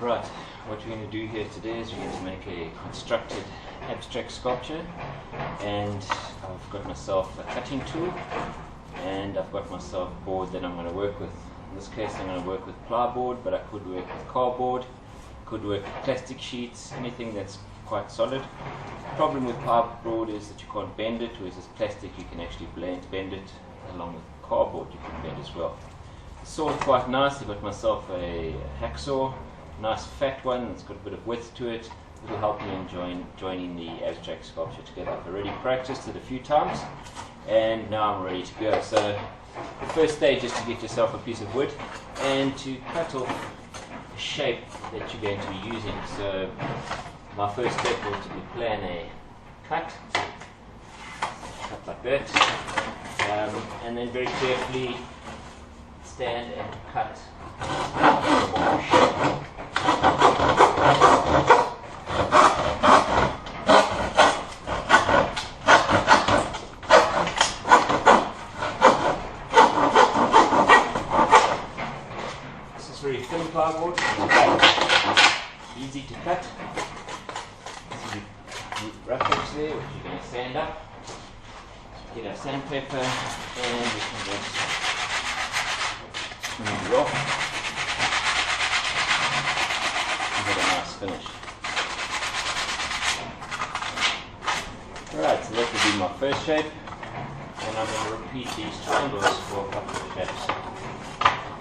Right, what we're going to do here today is we're going to make a constructed abstract sculpture, and I've got myself a cutting tool and I've got myself board that I'm going to work with. In this case I'm going to work with plyboard, but I could work with cardboard, could work with plastic sheets, anything that's quite solid. The problem with plyboard is that you can't bend it, whereas with plastic you can actually bend it, along with cardboard you can bend as well. The saw is quite nice. I've got myself a hacksaw, nice fat one, it's got a bit of width to it. It'll help me in joining the abstract sculpture together. I've already practiced it a few times and now I'm ready to go. So the first stage is to get yourself a piece of wood and to cut off the shape that you're going to be using. So my first step was to plan a cut like that, and then very carefully stand and cut the shape. This is very thin plywood, easy to cut. Rough edge there, which you're going to sand up. So get our sandpaper and we can just smooth it off and get a nice finish. Alright, so that will be my first shape, and I'm going to repeat these triangles for a couple of shapes.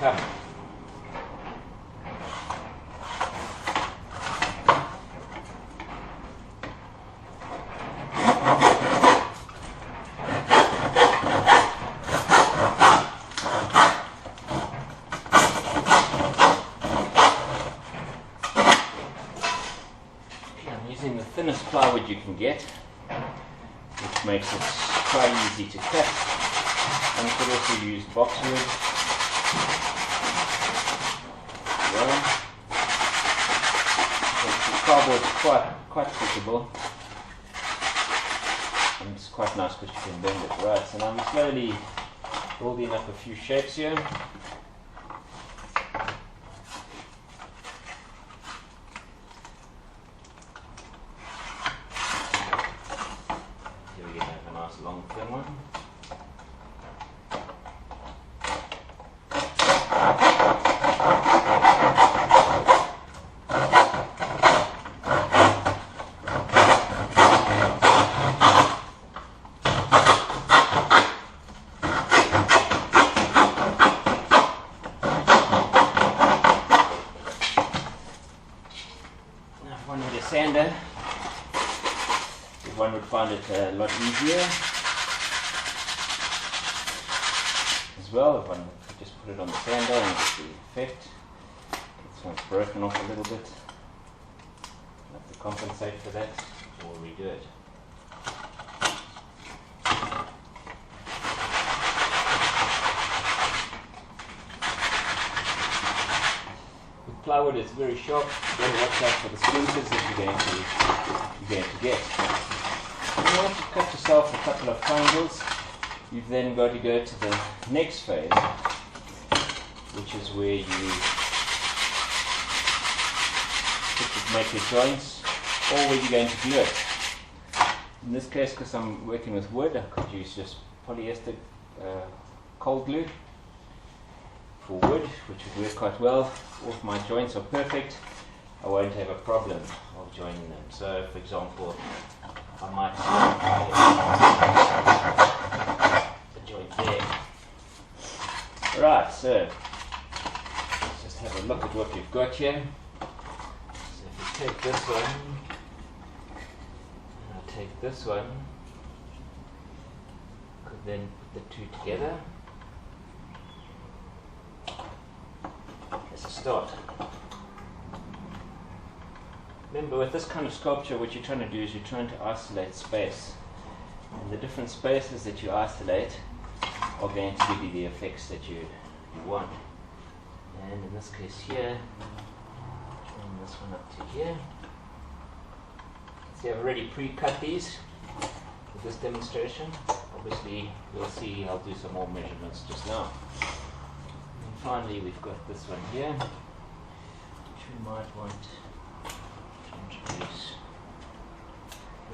Come. Using the thinnest plywood you can get, which makes it quite easy to cut. And you could also use boxwood. Well, the cardboard is quite suitable, and it's quite nice because you can bend it. Right, so now I'm slowly building up a few shapes here. Long thin one. Now if one had a sander, one would find it a lot easier as well. If one could just put it on the sander and get the effect. This one's broken off a little bit. I'll have to compensate for that or redo it. With plywood it's very sharp. You got to watch out for the splinters that you're going to get. Once you've cut yourself a couple of triangles, you've then got to go to the next phase, which is where you make your joints, or where you're going to glue it. In this case, because I'm working with wood, I could use just polyester cold glue for wood, which would work quite well. If my joints are perfect, I won't have a problem of joining them. So, for example, I might the joint there. Right, so let's just have a look at what we've got here. So if you take this one, and I'll take this one, could then put the two together. As a start. Remember, with this kind of sculpture, what you're trying to do is you're trying to isolate space. And the different spaces that you isolate are going to give you the effects that you want. And in this case here, bring this one up to here. See, I've already pre-cut these for this demonstration. Obviously, you'll see I'll do some more measurements just now. And finally, we've got this one here, which we might want to introduce.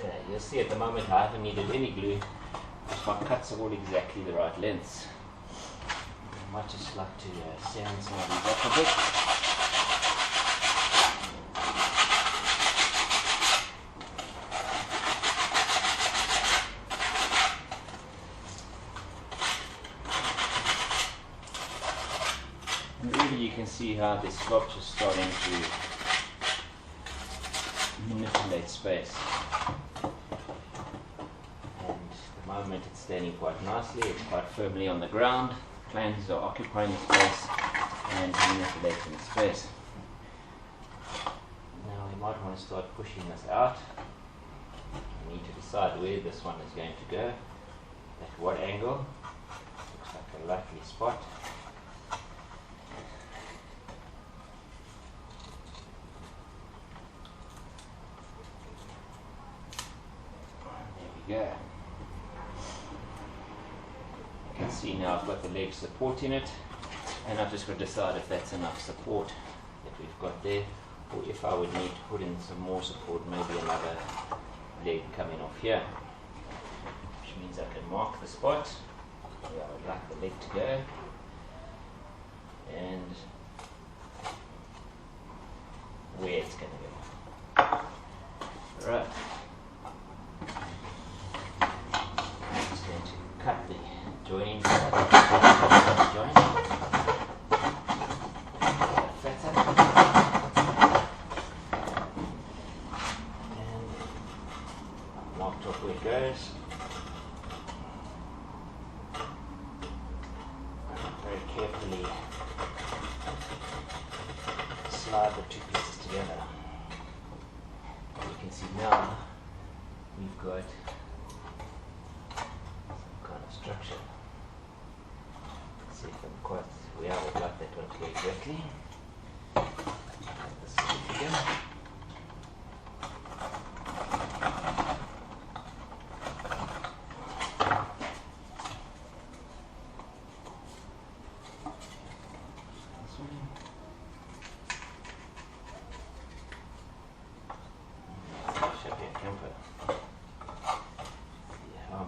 Yeah, you'll see at the moment I haven't needed any glue because my cuts are all exactly the right lengths. I might just like to sand some of these up a bit. And really you can see how this sculpture is starting to manipulate space. And at the moment it's standing quite nicely, it's quite firmly on the ground. Planes are occupying the space and manipulating the space. Now we might want to start pushing this out. We need to decide where this one is going to go, at what angle. Looks like a likely spot. There we go. You can see now I've got the leg supporting it, and I've just got to decide if that's enough support that we've got there, or if I would need to put in some more support, maybe another leg coming off here, which means I can mark the spot where I would like the leg to go, and where it's going to go. Alright. I'm just going to cut the joining side. Join. Flatter. And I've marked off where it goes. Very carefully slide the two pieces together. And you can see now we've got some kind of structure. Let's see if I'm quite where I would like that one to go exactly. This is again.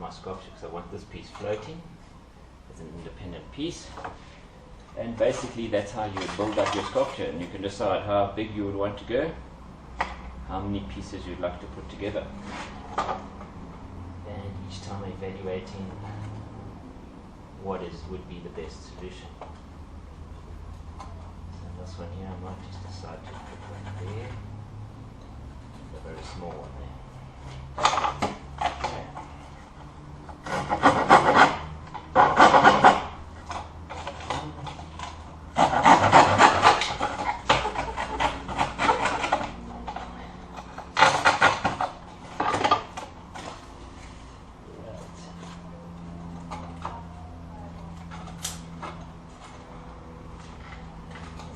Sculpture, because I want this piece floating as an independent piece, and basically that's how you would build up your sculpture, and you can decide how big you would want to go, how many pieces you'd like to put together, and each time evaluating what would be the best solution. So this one here I might just decide to put one there, a very small one there.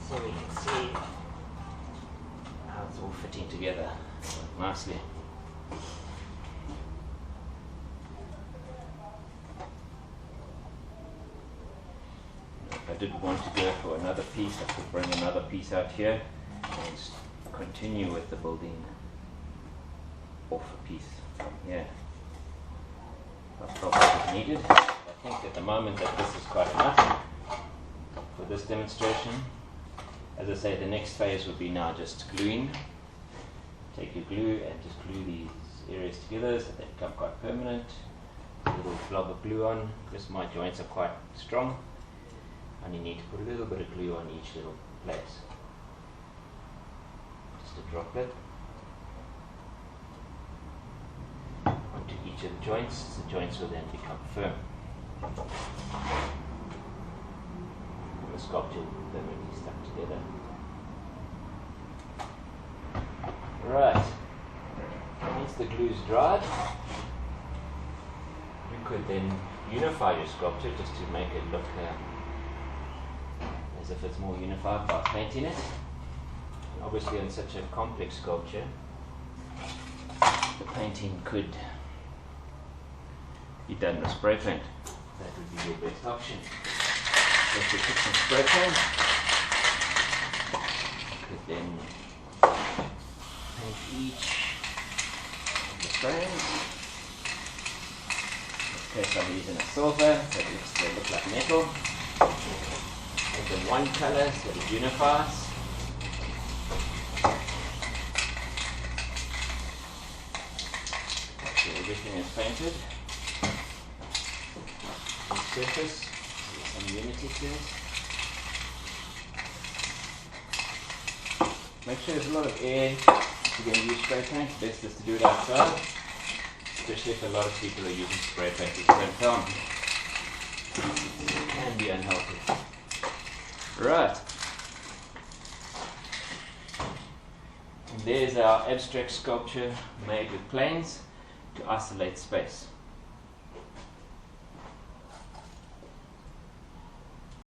So we can see how it's all fitting together nicely. If I did want to go for another piece, I could bring another piece out here and continue with the building off a piece from here. That's probably what's needed. I think at the moment that this is quite enough for this demonstration. As I say, the next phase would be now just gluing. Take your glue and just glue these areas together so they become quite permanent. A little blob of glue on, because my joints are quite strong. I only need to put a little bit of glue on each little place. Just a droplet. Onto each of the joints, the joints will then become firm. And the sculpture will be permanently stuck together. Right, once the glue's dried, you could then unify your sculpture just to make it look as if it's more unified by painting it. And obviously on such a complex sculpture, the painting could be done with spray paint. That would be your best option. So if you put some spray paint, you could then spraying. In this case I'm using a silver, so they look like metal. With the one color, so it unifies. So everything is painted. The surface, there's some unity to it. Make sure there's a lot of air. If you're going to use spray paint, best is to do it outside, especially if a lot of people are using spray paint at the same time. It can be unhealthy. Right. And there's our abstract sculpture made with planes to isolate space.